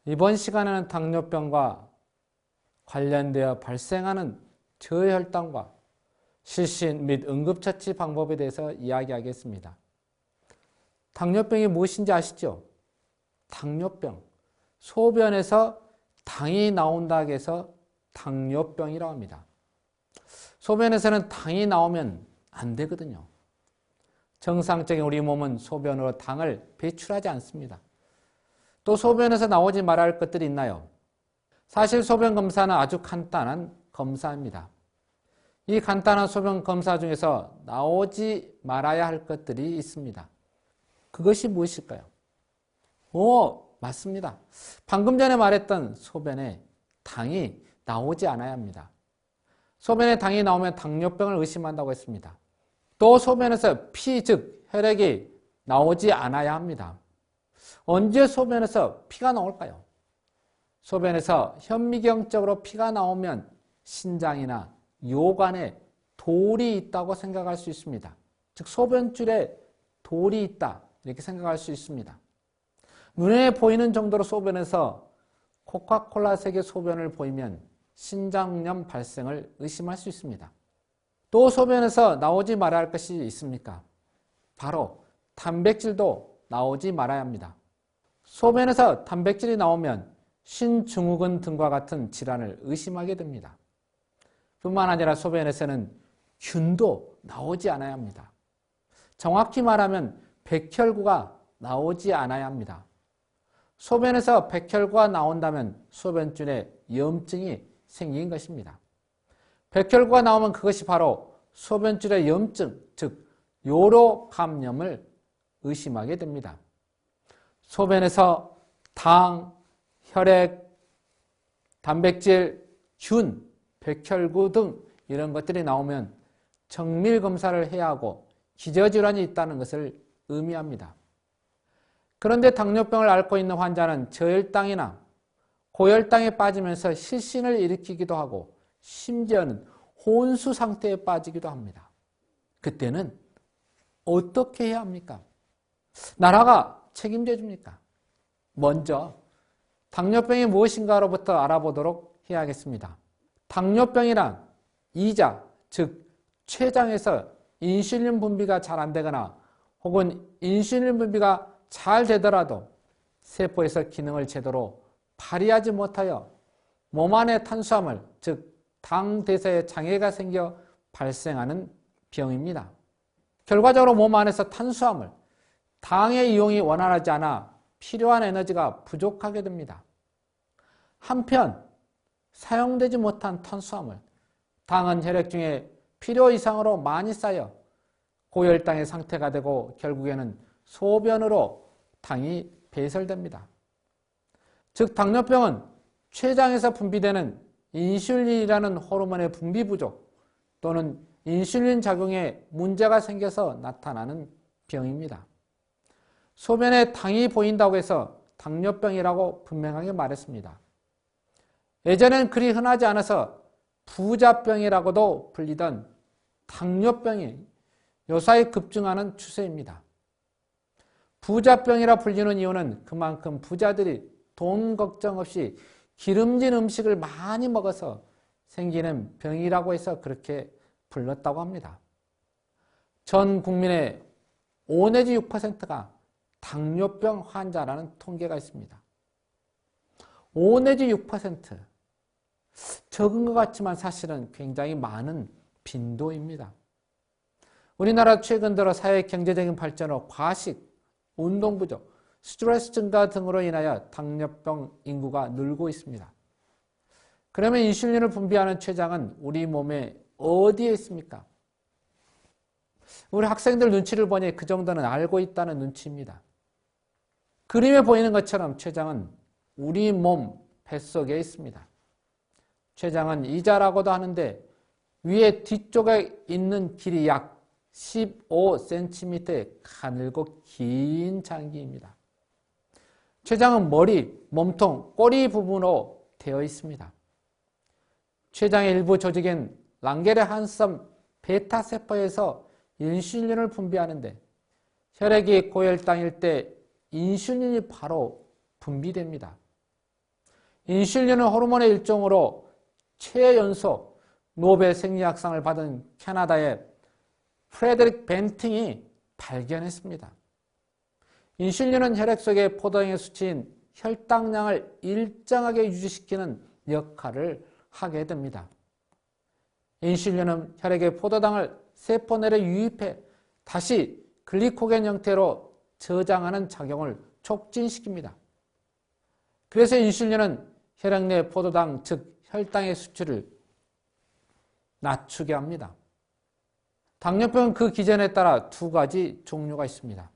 이번 시간에는 당뇨병과 관련되어 발생하는 저혈당과 실신 및 응급처치 방법에 대해서 이야기하겠습니다. 당뇨병이 무엇인지 아시죠? 당뇨병, 소변에서 당이 나온다고 해서 당뇨병이라고 합니다. 소변에서는 당이 나오면 안 되거든요. 정상적인 우리 몸은 소변으로 당을 배출하지 않습니다. 또 소변에서 나오지 말아야 할 것들이 있나요? 사실 소변 검사는 아주 간단한 검사입니다. 이 간단한 소변 검사 중에서 나오지 말아야 할 것들이 있습니다. 그것이 무엇일까요? 맞습니다. 방금 전에 말했던 소변에 당이 나오지 않아야 합니다. 소변에 당이 나오면 당뇨병을 의심한다고 했습니다. 또 소변에서 피, 즉 혈액이 나오지 않아야 합니다. 언제 소변에서 피가 나올까요? 소변에서 현미경적으로 피가 나오면 신장이나 요관에 돌이 있다고 생각할 수 있습니다. 즉 소변줄에 돌이 있다 이렇게 생각할 수 있습니다. 눈에 보이는 정도로 소변에서 코카콜라색의 소변을 보이면 신장염 발생을 의심할 수 있습니다. 또 소변에서 나오지 말아야 할 것이 있습니까? 바로 단백질도 나오지 말아야 합니다. 소변에서 단백질이 나오면 신증후군 등과 같은 질환을 의심하게 됩니다. 뿐만 아니라 소변에서는 균도 나오지 않아야 합니다. 정확히 말하면 백혈구가 나오지 않아야 합니다. 소변에서 백혈구가 나온다면 소변줄에 염증이 생긴 것입니다. 백혈구가 나오면 그것이 바로 소변줄의 염증, 즉 요로 감염을 의심하게 됩니다. 소변에서 당, 혈액, 단백질, 균, 백혈구 등 이런 것들이 나오면 정밀 검사를 해야 하고 기저질환이 있다는 것을 의미합니다. 그런데 당뇨병을 앓고 있는 환자는 저혈당이나 고혈당에 빠지면서 실신을 일으키기도 하고 심지어는 혼수 상태에 빠지기도 합니다. 그때는 어떻게 해야 합니까? 나라가 책임져 줍니까? 먼저 당뇨병이 무엇인가로부터 알아보도록 해야겠습니다. 당뇨병이란 이자, 즉 췌장에서 인슐린 분비가 잘 안 되거나 혹은 인슐린 분비가 잘 되더라도 세포에서 기능을 제대로 발휘하지 못하여 몸 안의 탄수화물, 즉 당 대사에 장애가 생겨 발생하는 병입니다. 결과적으로 몸 안에서 탄수화물, 당의 이용이 원활하지 않아 필요한 에너지가 부족하게 됩니다. 한편 사용되지 못한 탄수화물, 당은 혈액 중에 필요 이상으로 많이 쌓여 고혈당의 상태가 되고 결국에는 소변으로 당이 배설됩니다. 즉 당뇨병은 췌장에서 분비되는 인슐린이라는 호르몬의 분비 부족 또는 인슐린 작용에 문제가 생겨서 나타나는 병입니다. 소변에 당이 보인다고 해서 당뇨병이라고 분명하게 말했습니다. 예전엔 그리 흔하지 않아서 부자병이라고도 불리던 당뇨병이 요사이 급증하는 추세입니다. 부자병이라 불리는 이유는 그만큼 부자들이 돈 걱정 없이 기름진 음식을 많이 먹어서 생기는 병이라고 해서 그렇게 불렀다고 합니다. 전 국민의 5 내지 6%가 당뇨병 환자라는 통계가 있습니다. 5 내지 6%. 적은 것 같지만 사실은 굉장히 많은 빈도입니다. 우리나라 최근 들어 사회 경제적인 발전으로 과식, 운동 부족, 스트레스 증가 등으로 인하여 당뇨병 인구가 늘고 있습니다. 그러면 인슐린을 분비하는 췌장은 우리 몸에 어디에 있습니까? 우리 학생들 눈치를 보니 그 정도는 알고 있다는 눈치입니다. 그림에 보이는 것처럼 췌장은 우리 몸 뱃속에 있습니다. 췌장은 이자라고도 하는데 위에 뒤쪽에 있는 길이 약 15cm의 가늘고 긴 장기입니다. 췌장은 머리, 몸통, 꼬리 부분으로 되어 있습니다. 췌장의 일부 조직인 랑게르 한섬 베타세포에서 인슐린을 분비하는데 혈액이 고혈당일 때 인슐린이 바로 분비됩니다. 인슐린은 호르몬의 일종으로 최연소 노벨 생리학상을 받은 캐나다의 프레드릭 벤팅이 발견했습니다. 인슐린은 혈액 속의 포도당의 수치인 혈당량을 일정하게 유지시키는 역할을 하게 됩니다. 인슐린은 혈액의 포도당을 세포 내로 유입해 다시 글리코겐 형태로 저장하는 작용을 촉진시킵니다. 그래서 인슐린은 혈액 내 포도당, 즉 혈당의 수치를 낮추게 합니다. 당뇨병은 그 기전에 따라 두 가지 종류가 있습니다.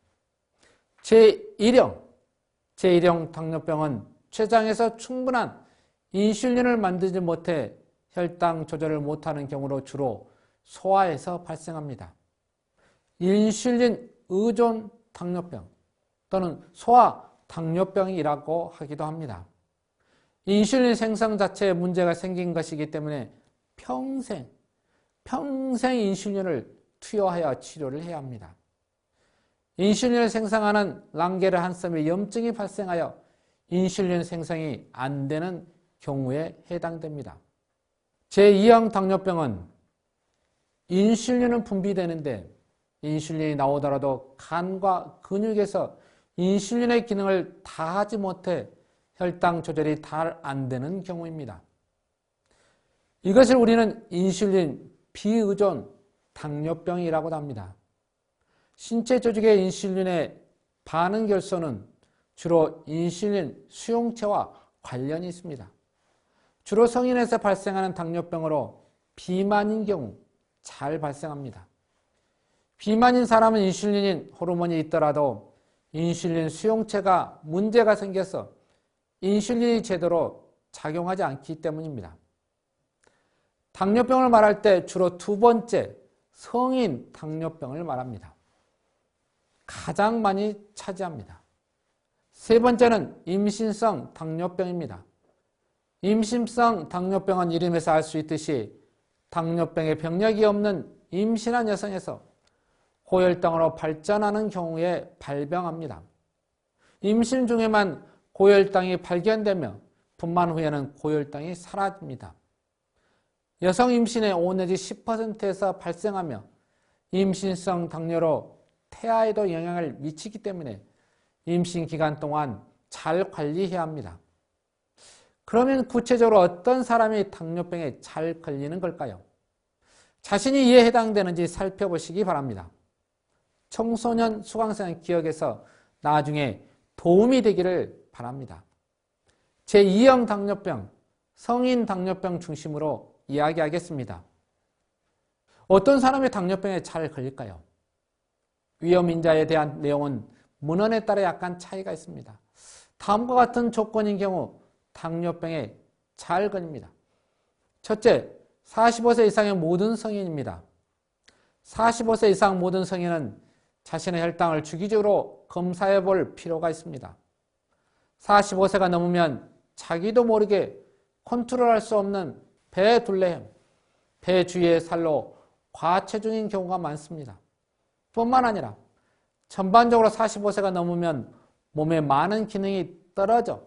제1형 당뇨병은 췌장에서 충분한 인슐린을 만들지 못해 혈당 조절을 못하는 경우로 주로 소아에서 발생합니다. 인슐린 의존 당뇨병 또는 소아 당뇨병이라고 하기도 합니다. 인슐린 생성 자체에 문제가 생긴 것이기 때문에 평생 인슐린을 투여하여 치료를 해야 합니다. 인슐린을 생성하는 랑게르 한섬의 염증이 발생하여 인슐린 생성이 안 되는 경우에 해당됩니다. 제2형 당뇨병은 인슐린은 분비되는데 인슐린이 나오더라도 간과 근육에서 인슐린의 기능을 다하지 못해 혈당 조절이 잘 안 되는 경우입니다. 이것을 우리는 인슐린 비의존 당뇨병이라고 합니다. 신체 조직의 인슐린의 반응 결소는 주로 인슐린 수용체와 관련이 있습니다. 주로 성인에서 발생하는 당뇨병으로 비만인 경우 잘 발생합니다. 비만인 사람은 인슐린인 호르몬이 있더라도 인슐린 수용체가 문제가 생겨서 인슐린이 제대로 작용하지 않기 때문입니다. 당뇨병을 말할 때 주로 두 번째 성인 당뇨병을 말합니다. 가장 많이 차지합니다. 세 번째는 임신성 당뇨병입니다. 임신성 당뇨병은 이름에서 알 수 있듯이 당뇨병의 병력이 없는 임신한 여성에서 고혈당으로 발전하는 경우에 발병합니다. 임신 중에만 고혈당이 발견되며 분만 후에는 고혈당이 사라집니다. 여성 임신의 5 내지 10%에서 발생하며 임신성 당뇨로 태아에도 영향을 미치기 때문에 임신 기간 동안 잘 관리해야 합니다. 그러면 구체적으로 어떤 사람이 당뇨병에 잘 걸리는 걸까요? 자신이 이에 해당되는지 살펴보시기 바랍니다. 청소년 수강생 기억에서 나중에 도움이 되기를 바랍니다. 제2형 당뇨병, 성인 당뇨병 중심으로 이야기하겠습니다. 어떤 사람이 당뇨병에 잘 걸릴까요? 위험인자에 대한 내용은 문헌에 따라 약간 차이가 있습니다. 다음과 같은 조건인 경우 당뇨병에 잘 걸립니다. 첫째, 45세 이상의 모든 성인입니다. 45세 이상 모든 성인은 자신의 혈당을 주기적으로 검사해 볼 필요가 있습니다. 45세가 넘으면 자기도 모르게 컨트롤할 수 없는 배둘레형, 배 주위의 살로 과체중인 경우가 많습니다. 뿐만 아니라 전반적으로 45세가 넘으면 몸의 많은 기능이 떨어져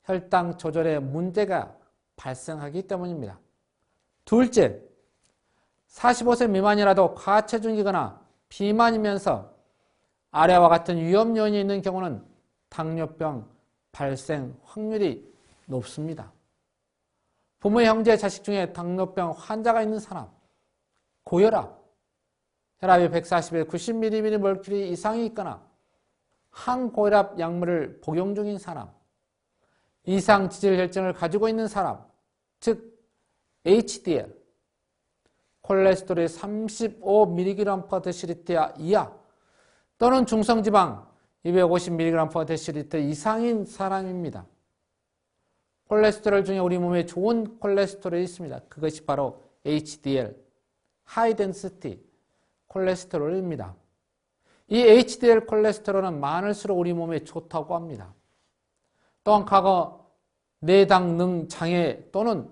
혈당 조절에 문제가 발생하기 때문입니다. 둘째, 45세 미만이라도 과체중이거나 비만이면서 아래와 같은 위험 요인이 있는 경우는 당뇨병 발생 확률이 높습니다. 부모, 형제, 자식 중에 당뇨병 환자가 있는 사람, 고혈압, 혈압이 140에 90mmHg 이상이 있거나 항고혈압 약물을 복용 중인 사람, 이상 지질혈증을 가지고 있는 사람, 즉 HDL, 콜레스테롤이 35mg/dL 이하 또는 중성지방 250mg/dL 이상인 사람입니다. 콜레스테롤 중에 우리 몸에 좋은 콜레스테롤이 있습니다. 그것이 바로 HDL, 하이 덴시티 콜레스테롤입니다. 이 HDL 콜레스테롤은 많을수록 우리 몸에 좋다고 합니다. 또한 과거 내당능 장애 또는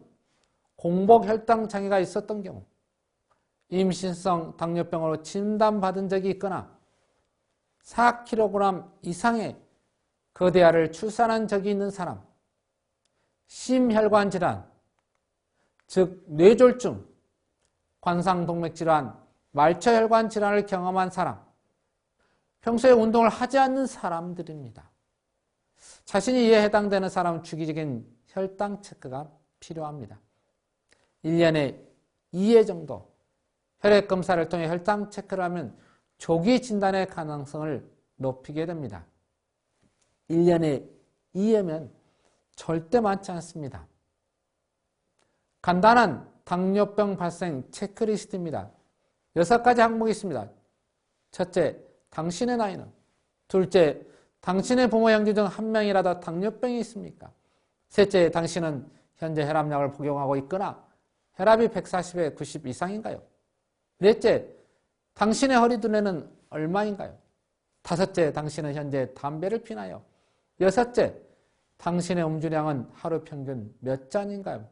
공복혈당 장애가 있었던 경우, 임신성 당뇨병으로 진단받은 적이 있거나 4kg 이상의 거대아를 출산한 적이 있는 사람, 심혈관 질환, 즉 뇌졸중, 관상동맥 질환, 말초혈관 질환을 경험한 사람, 평소에 운동을 하지 않는 사람들입니다. 자신이 이에 해당되는 사람은 주기적인 혈당 체크가 필요합니다. 1년에 2회 정도 혈액 검사를 통해 혈당 체크를 하면 조기 진단의 가능성을 높이게 됩니다. 1년에 2회면 절대 많지 않습니다. 간단한 당뇨병 발생 체크리스트입니다. 6가지 항목이 있습니다. 첫째, 당신의 나이는? 둘째, 당신의 부모 형제 중 한 명이라도 당뇨병이 있습니까? 셋째, 당신은 현재 혈압약을 복용하고 있거나 혈압이 140에 90 이상인가요? 넷째, 당신의 허리둘레는 얼마인가요? 다섯째, 당신은 현재 담배를 피나요? 여섯째, 당신의 음주량은 하루 평균 몇 잔인가요?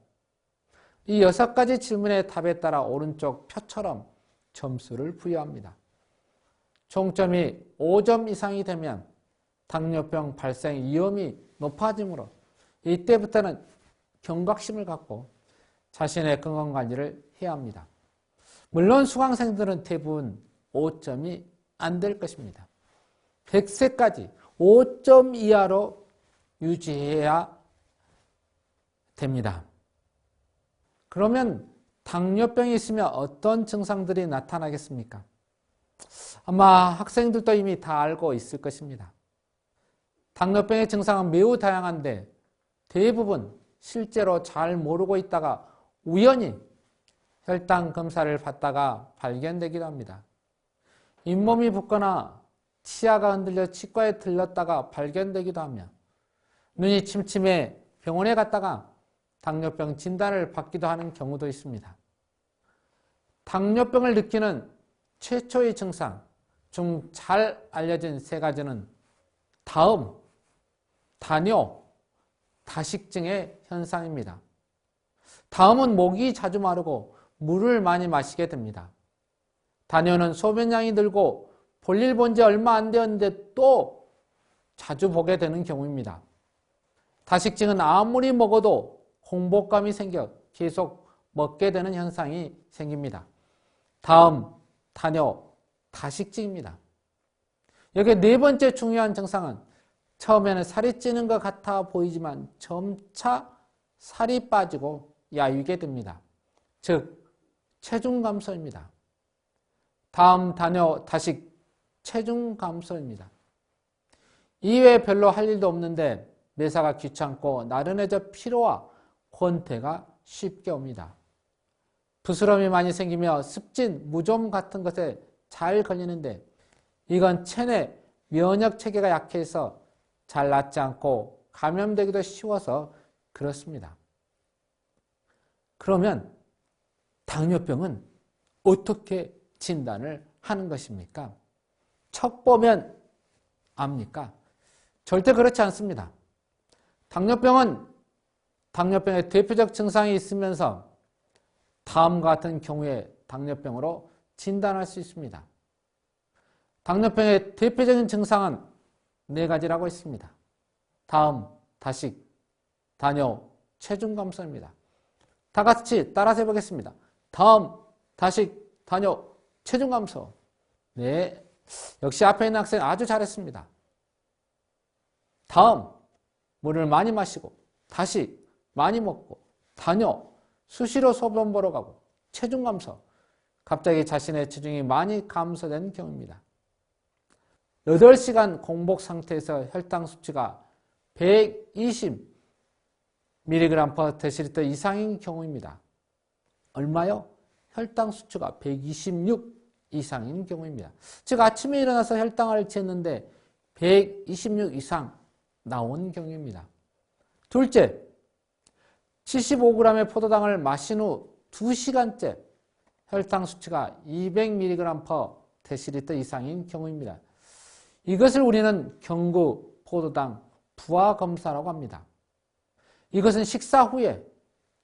이 6가지 질문의 답에 따라 오른쪽 표처럼 점수를 부여합니다. 총점이 5점 이상이 되면 당뇨병 발생 위험이 높아지므로 이때부터는 경각심을 갖고 자신의 건강관리를 해야 합니다. 물론 수강생들은 대부분 5점이 안 될 것입니다. 100세까지 5점 이하로 유지해야 됩니다. 그러면 당뇨병이 있으면 어떤 증상들이 나타나겠습니까? 아마 학생들도 이미 다 알고 있을 것입니다. 당뇨병의 증상은 매우 다양한데 대부분 실제로 잘 모르고 있다가 우연히 혈당 검사를 받다가 발견되기도 합니다. 잇몸이 붓거나 치아가 흔들려 치과에 들렀다가 발견되기도 하며 눈이 침침해 병원에 갔다가 당뇨병 진단을 받기도 하는 경우도 있습니다. 당뇨병을 느끼는 최초의 증상 중 잘 알려진 3가지는 다음, 다뇨, 다식증의 현상입니다. 다음은 목이 자주 마르고 물을 많이 마시게 됩니다. 다뇨는 소변량이 늘고 볼일 본 지 얼마 안 되었는데 또 자주 보게 되는 경우입니다. 다식증은 아무리 먹어도 공복감이 생겨 계속 먹게 되는 현상이 생깁니다. 다음, 다뇨, 다식증입니다. 여기 4번째 중요한 증상은 처음에는 살이 찌는 것 같아 보이지만 점차 살이 빠지고 야위게 됩니다. 즉, 체중 감소입니다. 다음, 다뇨, 다식, 체중 감소입니다. 이외에 별로 할 일도 없는데 매사가 귀찮고 나른해져 피로와 권태가 쉽게 옵니다. 부스럼이 많이 생기며 습진, 무좀 같은 것에 잘 걸리는데 이건 체내 면역 체계가 약해서 잘 낫지 않고 감염되기도 쉬워서 그렇습니다. 그러면 당뇨병은 어떻게 진단을 하는 것입니까? 척 보면 압니까? 절대 그렇지 않습니다. 당뇨병은 당뇨병의 대표적 증상이 있으면서 다음과 같은 경우에 당뇨병으로 진단할 수 있습니다. 당뇨병의 대표적인 증상은 4가지라고 있습니다. 다음, 다식, 다뇨, 체중 감소입니다. 다 같이 따라서 해보겠습니다. 다음, 다식, 다뇨, 체중 감소. 네, 역시 앞에 있는 학생 아주 잘했습니다. 다음, 물을 많이 마시고, 다식, 많이 먹고, 다뇨, 수시로 소변 보러 가고, 체중 감소. 갑자기 자신의 체중이 많이 감소된 경우입니다. 8시간 공복 상태에서 혈당 수치가 120mg/dL 이상인 경우입니다. 얼마요? 혈당 수치가 126 이상인 경우입니다. 즉 아침에 일어나서 혈당을 쟀는데 126 이상 나온 경우입니다. 둘째, 75g의 포도당을 마신 후 2시간째 혈당 수치가 200mg/dL 이상인 경우입니다. 이것을 우리는 경구 포도당 부하 검사라고 합니다. 이것은 식사 후에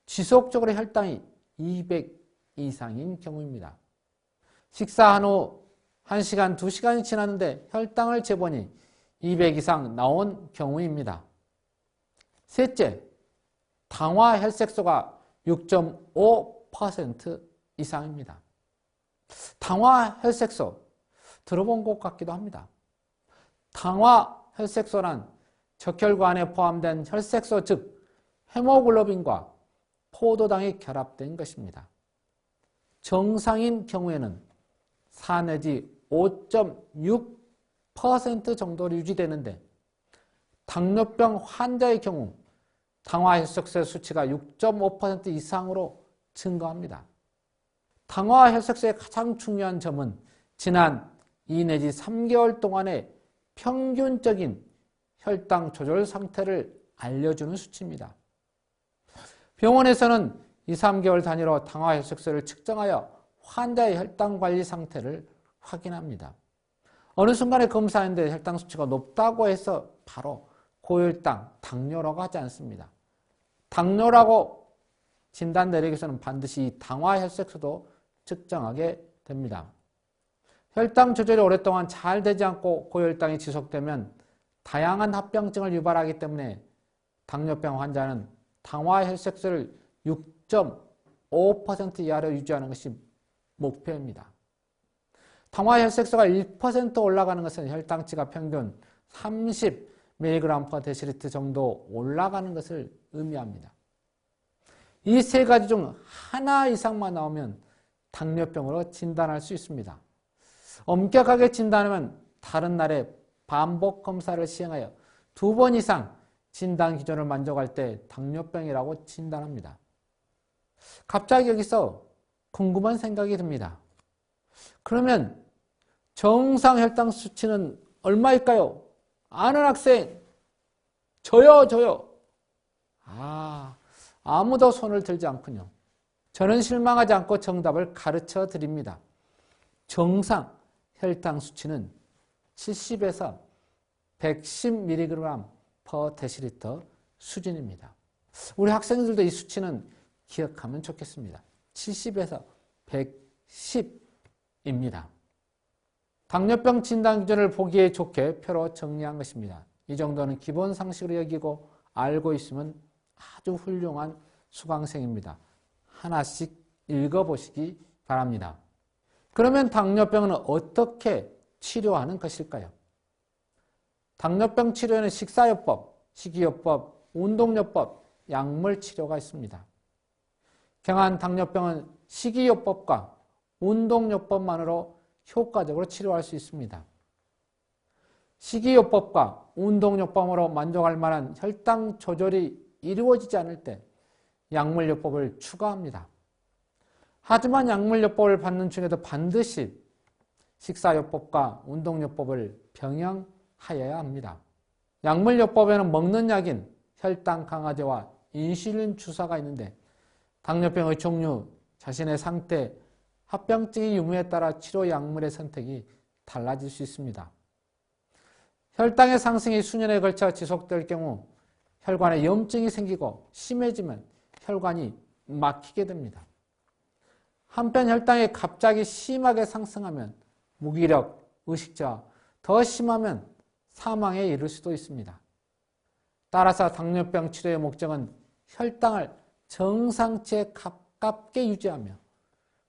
지속적으로 혈당이 200 이상인 경우입니다. 식사한 후 1시간, 2시간이 지났는데 혈당을 재보니 200 이상 나온 경우입니다. 셋째, 당화 혈색소가 6.5% 이상입니다. 당화 혈색소 들어본 것 같기도 합니다. 당화 혈색소란 적혈관에 포함된 혈색소 즉 헤모글로빈과 포도당이 결합된 것입니다. 정상인 경우에는 4 내지 5.6% 정도로 유지되는데 당뇨병 환자의 경우 당화 혈색소의 수치가 6.5% 이상으로 증가합니다. 당화 혈색소의 가장 중요한 점은 지난 2 내지 3개월 동안의 평균적인 혈당 조절 상태를 알려주는 수치입니다. 병원에서는 2, 3개월 단위로 당화 혈색소를 측정하여 환자의 혈당 관리 상태를 확인합니다. 어느 순간에 검사했는데 혈당 수치가 높다고 해서 바로 고혈당, 당뇨라고 하지 않습니다. 당뇨라고 진단 내리기 위해서는 반드시 당화 혈색소도 측정하게 됩니다. 혈당 조절이 오랫동안 잘 되지 않고 고혈당이 지속되면 다양한 합병증을 유발하기 때문에 당뇨병 환자는 당화 혈색소를 6.5% 이하로 유지하는 것이 목표입니다. 당화 혈색소가 1% 올라가는 것은 혈당치가 평균 30mg/dL 정도 올라가는 것을 의미합니다. 이 세 가지 중 하나 이상만 나오면 당뇨병으로 진단할 수 있습니다. 엄격하게 진단하면 다른 날에 반복 검사를 시행하여 2번 이상 진단 기준을 만족할 때 당뇨병이라고 진단합니다. 갑자기 여기서 궁금한 생각이 듭니다. 그러면 정상 혈당 수치는 얼마일까요? 아는 학생, 저요. 아무도 손을 들지 않군요. 저는 실망하지 않고 정답을 가르쳐 드립니다. 정상 혈당 수치는 70에서 110mg/dL 수준입니다. 우리 학생들도 이 수치는 기억하면 좋겠습니다. 70에서 110입니다. 당뇨병 진단 기준을 보기에 좋게 표로 정리한 것입니다. 이 정도는 기본 상식으로 여기고 알고 있으면 아주 훌륭한 수강생입니다. 하나씩 읽어보시기 바랍니다. 그러면 당뇨병은 어떻게 치료하는 것일까요? 당뇨병 치료에는 식사요법, 식이요법, 운동요법, 약물치료가 있습니다. 경한 당뇨병은 식이요법과 운동요법만으로 효과적으로 치료할 수 있습니다. 식이요법과 운동요법으로 만족할 만한 혈당 조절이 이루어지지 않을 때 약물요법을 추가합니다. 하지만 약물요법을 받는 중에도 반드시 식사요법과 운동요법을 병행하여야 합니다. 약물요법에는 먹는 약인 혈당 강화제와 인슐린 주사가 있는데 당뇨병의 종류, 자신의 상태, 합병증의 유무에 따라 치료 약물의 선택이 달라질 수 있습니다. 혈당의 상승이 수년에 걸쳐 지속될 경우 혈관에 염증이 생기고 심해지면 혈관이 막히게 됩니다. 한편 혈당이 갑자기 심하게 상승하면 무기력, 의식저하, 더 심하면 사망에 이를 수도 있습니다. 따라서 당뇨병 치료의 목적은 혈당을 정상치에 가깝게 유지하며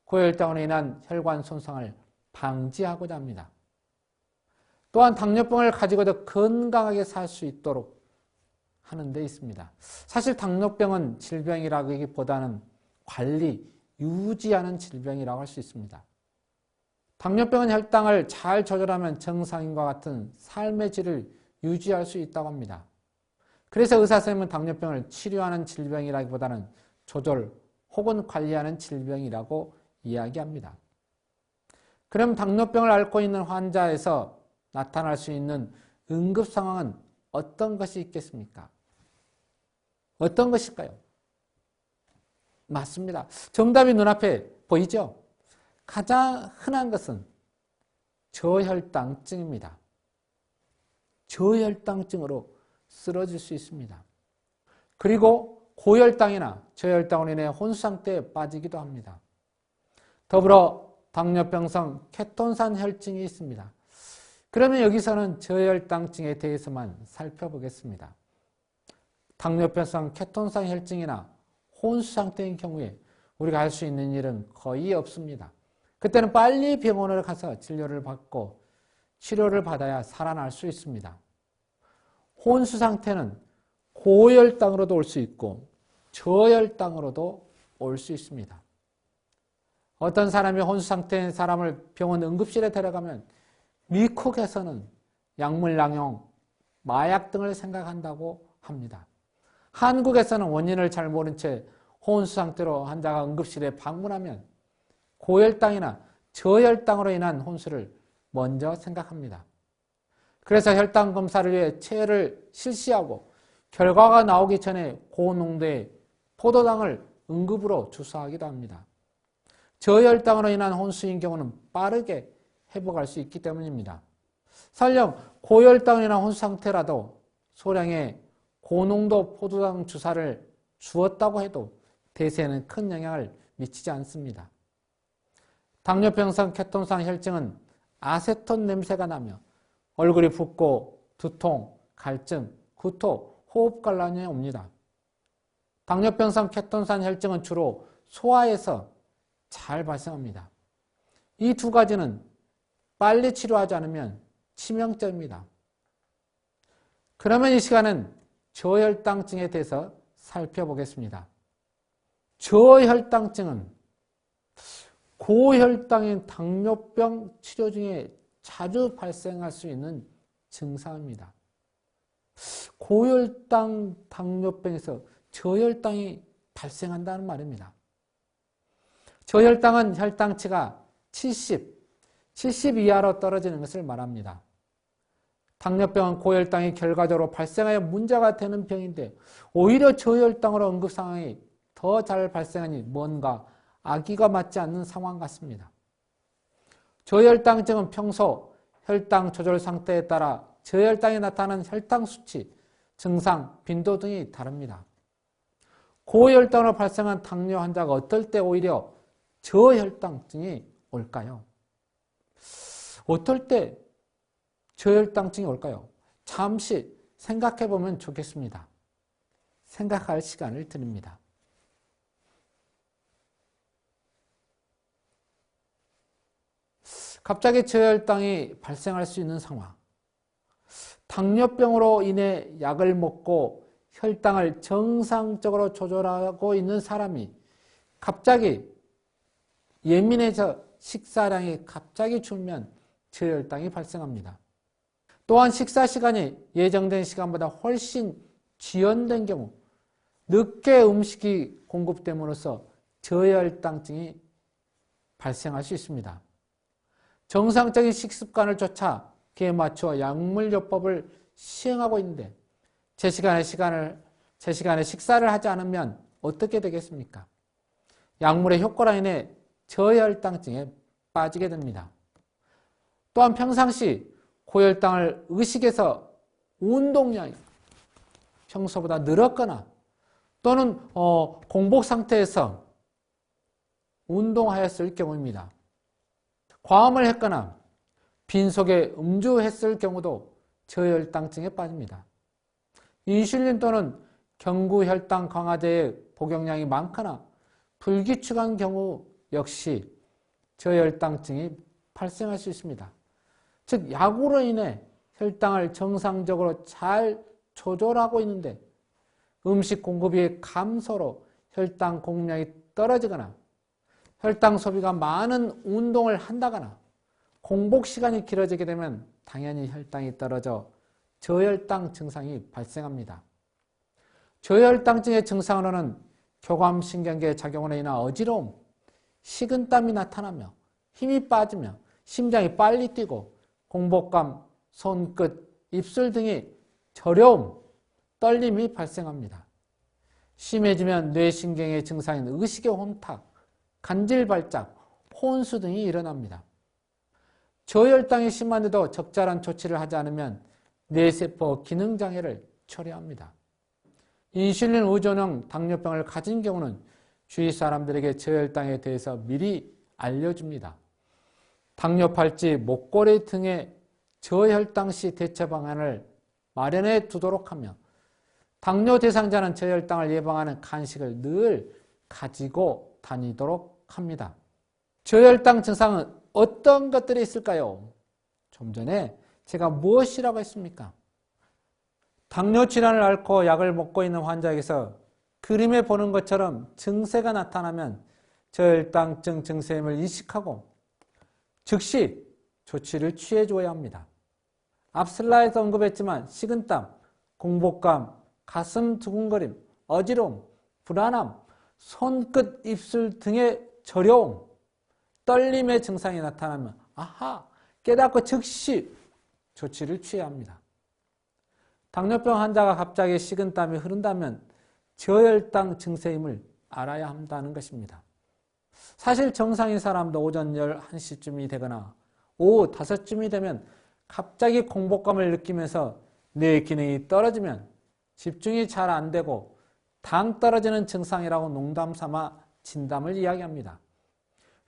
고혈당으로 인한 혈관 손상을 방지하고자 합니다. 또한 당뇨병을 가지고도 건강하게 살 수 있도록 하는 데 있습니다. 사실 당뇨병은 질병이라기보다는 관리, 유지하는 질병이라고 할 수 있습니다. 당뇨병은 혈당을 잘 조절하면 정상인과 같은 삶의 질을 유지할 수 있다고 합니다. 그래서 의사선생님은 당뇨병을 치료하는 질병이라기보다는 조절 혹은 관리하는 질병이라고 이야기합니다. 그럼 당뇨병을 앓고 있는 환자에서 나타날 수 있는 응급 상황은 어떤 것이 있겠습니까? 어떤 것일까요? 맞습니다. 정답이 눈앞에 보이죠? 가장 흔한 것은 저혈당증입니다. 저혈당증으로 쓰러질 수 있습니다. 그리고 고혈당이나 저혈당으로 인해 혼수상태에 빠지기도 합니다. 더불어 당뇨병성 케톤산 혈증이 있습니다. 그러면 여기서는 저혈당증에 대해서만 살펴보겠습니다. 당뇨병성 케톤성 혈증이나 혼수 상태인 경우에 우리가 할 수 있는 일은 거의 없습니다. 그때는 빨리 병원을 가서 진료를 받고 치료를 받아야 살아날 수 있습니다. 혼수 상태는 고혈당으로도 올 수 있고 저혈당으로도 올 수 있습니다. 어떤 사람이 혼수 상태인 사람을 병원 응급실에 데려가면 미국에서는 약물 양용, 마약 등을 생각한다고 합니다. 한국에서는 원인을 잘 모른 채 혼수 상태로 환자가 응급실에 방문하면 고혈당이나 저혈당으로 인한 혼수를 먼저 생각합니다. 그래서 혈당 검사를 위해 체를 실시하고 결과가 나오기 전에 고농도의 포도당을 응급으로 주사하기도 합니다. 저혈당으로 인한 혼수인 경우는 빠르게 회복할 수 있기 때문입니다. 설령 고혈당으로 인한 혼수 상태라도 소량의 고농도 포도당 주사를 주었다고 해도 대세에는 큰 영향을 미치지 않습니다. 당뇨병성 케톤성 혈증은 아세톤 냄새가 나며 얼굴이 붓고 두통, 갈증, 구토, 호흡곤란이 옵니다. 당뇨병성 케톤성 혈증은 주로 소화에서 잘 발생합니다. 이 두 가지는 빨리 치료하지 않으면 치명적입니다. 그러면 이 시간은 저혈당증에 대해서 살펴보겠습니다. 저혈당증은 고혈당인 당뇨병 치료 중에 자주 발생할 수 있는 증상입니다. 고혈당 당뇨병에서 저혈당이 발생한다는 말입니다. 저혈당은 혈당치가 70 이하로 떨어지는 것을 말합니다. 당뇨병은 고혈당이 결과적으로 발생하여 문제가 되는 병인데 오히려 저혈당으로 응급 상황이 더 잘 발생하니 뭔가 아기가 맞지 않는 상황 같습니다. 저혈당증은 평소 혈당 조절 상태에 따라 저혈당이 나타나는 혈당 수치, 증상, 빈도 등이 다릅니다. 고혈당으로 발생한 당뇨 환자가 어떨 때 오히려 저혈당증이 올까요? 어떨 때 저혈당증이 올까요? 잠시 생각해 보면 좋겠습니다. 생각할 시간을 드립니다. 갑자기 저혈당이 발생할 수 있는 상황. 당뇨병으로 인해 약을 먹고 혈당을 정상적으로 조절하고 있는 사람이 갑자기 예민해져 식사량이 갑자기 줄면 저혈당이 발생합니다. 또한 식사 시간이 예정된 시간보다 훨씬 지연된 경우 늦게 음식이 공급됨으로써 저혈당증이 발생할 수 있습니다. 정상적인 식습관을 쫓아 그에 맞춰 약물요법을 시행하고 있는데 제 시간에 식사를 하지 않으면 어떻게 되겠습니까? 약물의 효과로 인해 저혈당증에 빠지게 됩니다. 또한 평상시 고혈당을 의식해서 운동량이 평소보다 늘었거나 또는 공복 상태에서 운동하였을 경우입니다. 과음을 했거나 빈속에 음주했을 경우도 저혈당증에 빠집니다. 인슐린 또는 경구혈당 강화제의 복용량이 많거나 불규칙한 경우 역시 저혈당증이 발생할 수 있습니다. 즉 약으로 인해 혈당을 정상적으로 잘 조절하고 있는데 음식 공급이 감소로 혈당 공급량이 떨어지거나 혈당 소비가 많은 운동을 한다거나 공복 시간이 길어지게 되면 당연히 혈당이 떨어져 저혈당 증상이 발생합니다. 저혈당증의 증상으로는 교감신경계 작용으로 인한 어지러움, 식은땀이 나타나며 힘이 빠지며 심장이 빨리 뛰고 공복감, 손끝, 입술 등이 저려움, 떨림이 발생합니다. 심해지면 뇌신경의 증상인 의식의 혼탁, 간질발작, 혼수 등이 일어납니다. 저혈당이 심한데도 적절한 조치를 하지 않으면 뇌세포 기능장애를 초래합니다. 인슐린 의존형 당뇨병을 가진 경우는 주위 사람들에게 저혈당에 대해서 미리 알려줍니다. 당뇨 팔찌, 목걸이 등의 저혈당 시 대처 방안을 마련해 두도록 하며 당뇨 대상자는 저혈당을 예방하는 간식을 늘 가지고 다니도록 합니다. 저혈당 증상은 어떤 것들이 있을까요? 좀 전에 제가 무엇이라고 했습니까? 당뇨 질환을 앓고 약을 먹고 있는 환자에게서 그림에 보는 것처럼 증세가 나타나면 저혈당증 증세임을 인식하고 즉시 조치를 취해줘야 합니다. 앞 슬라이드에서 언급했지만 식은땀, 공복감, 가슴 두근거림, 어지러움, 불안함, 손끝, 입술 등의 저려움, 떨림의 증상이 나타나면 아하! 깨닫고 즉시 조치를 취해야 합니다. 당뇨병 환자가 갑자기 식은땀이 흐른다면 저혈당 증세임을 알아야 한다는 것입니다. 사실 정상인 사람도 오전 11시쯤이 되거나 오후 5쯤이 되면 갑자기 공복감을 느끼면서 뇌 기능이 떨어지면 집중이 잘 안 되고 당 떨어지는 증상이라고 농담 삼아 진담을 이야기합니다.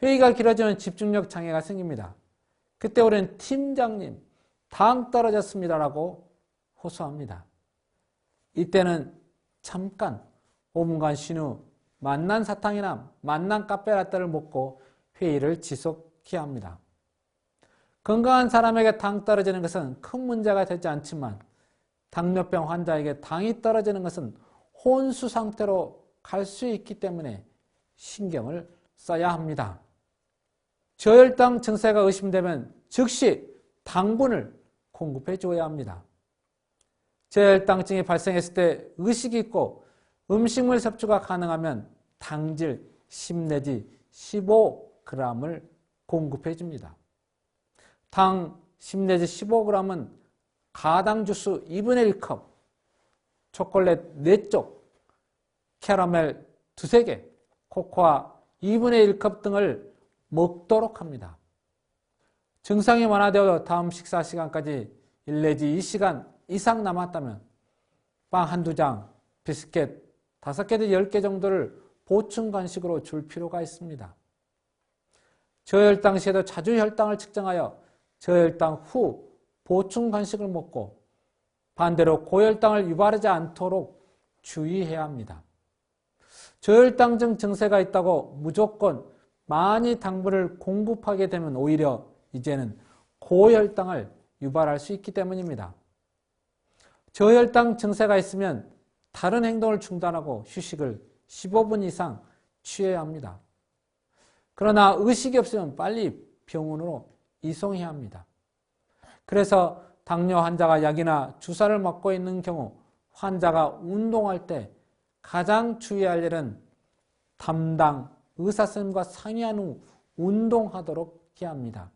회의가 길어지면 집중력 장애가 생깁니다. 그때 우리는 팀장님, 당 떨어졌습니다라고 호소합니다. 이때는 잠깐 5분간 쉰 후 맛난 사탕이나 맛난 카페라떼를 먹고 회의를 지속해야 합니다. 건강한 사람에게 당 떨어지는 것은 큰 문제가 되지 않지만 당뇨병 환자에게 당이 떨어지는 것은 혼수 상태로 갈 수 있기 때문에 신경을 써야 합니다. 저혈당 증세가 의심되면 즉시 당분을 공급해 줘야 합니다. 저혈당증이 발생했을 때 의식이 있고 음식물 섭취가 가능하면 당질 10 내지 15g을 공급해 줍니다. 당 10 내지 15g은 가당 주스 2분의 1컵, 초콜릿 4쪽, 캐러멜 2~3개, 코코아 2분의 1컵 등을 먹도록 합니다. 증상이 완화되어 다음 식사 시간까지 1 내지 2시간 이상 남았다면 빵 한두 장, 비스켓 5개 내지 10개 정도를 보충 간식으로 줄 필요가 있습니다. 저혈당 시에도 자주 혈당을 측정하여 저혈당 후 보충 간식을 먹고 반대로 고혈당을 유발하지 않도록 주의해야 합니다. 저혈당증 증세가 있다고 무조건 많이 당분을 공급하게 되면 오히려 이제는 고혈당을 유발할 수 있기 때문입니다. 저혈당 증세가 있으면 다른 행동을 중단하고 휴식을 15분 이상 취해야 합니다. 그러나 의식이 없으면 빨리 병원으로 이송해야 합니다. 그래서 당뇨 환자가 약이나 주사를 맞고 있는 경우 환자가 운동할 때 가장 주의할 일은 담당 의사선생님과 상의한 후 운동하도록 해야 합니다.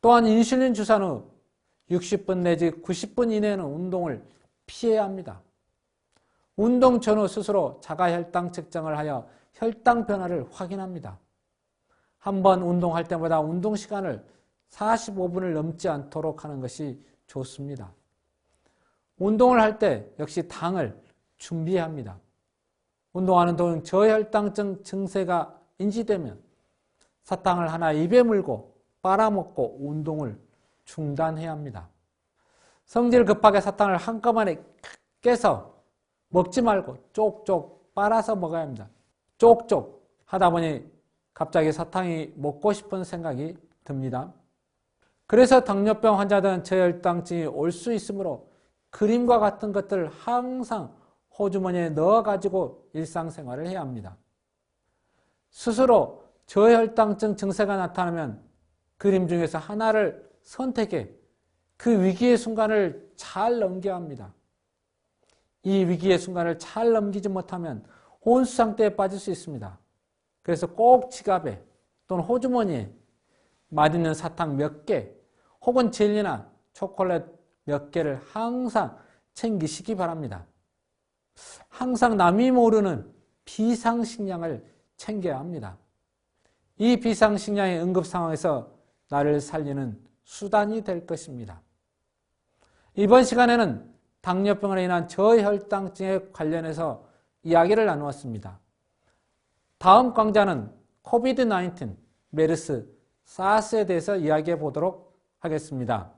또한 인슐린 주사 후 60분 내지 90분 이내에는 운동을 피해야 합니다. 운동 전후 스스로 자가혈당 측정을 하여 혈당 변화를 확인합니다. 한번 운동할 때마다 운동 시간을 45분을 넘지 않도록 하는 것이 좋습니다. 운동을 할 때 역시 당을 준비해야 합니다. 운동하는 도중 저혈당증 증세가 인지되면 사탕을 하나 입에 물고 빨아먹고 운동을 중단해야 합니다. 성질 급하게 사탕을 한꺼번에 깨서 먹지 말고 쪽쪽 빨아서 먹어야 합니다. 쪽쪽 하다 보니 갑자기 사탕이 먹고 싶은 생각이 듭니다. 그래서 당뇨병 환자들은 저혈당증이 올 수 있으므로 그림과 같은 것들을 항상 호주머니에 넣어가지고 일상생활을 해야 합니다. 스스로 저혈당증 증세가 나타나면 그림 중에서 하나를 선택해 그 위기의 순간을 잘 넘겨야 합니다. 이 위기의 순간을 잘 넘기지 못하면 혼수 상태에 빠질 수 있습니다. 그래서 꼭 지갑에 또는 호주머니에 맛있는 사탕 몇 개 혹은 젤리나 초콜릿 몇 개를 항상 챙기시기 바랍니다. 항상 남이 모르는 비상식량을 챙겨야 합니다. 이 비상식량이 응급 상황에서 나를 살리는 수단이 될 것입니다. 이번 시간에는 당뇨병으로 인한 저혈당증에 관련해서 이야기를 나누었습니다. 다음 강좌는 코비드-19, 메르스, 사스에 대해서 이야기해 보도록 하겠습니다.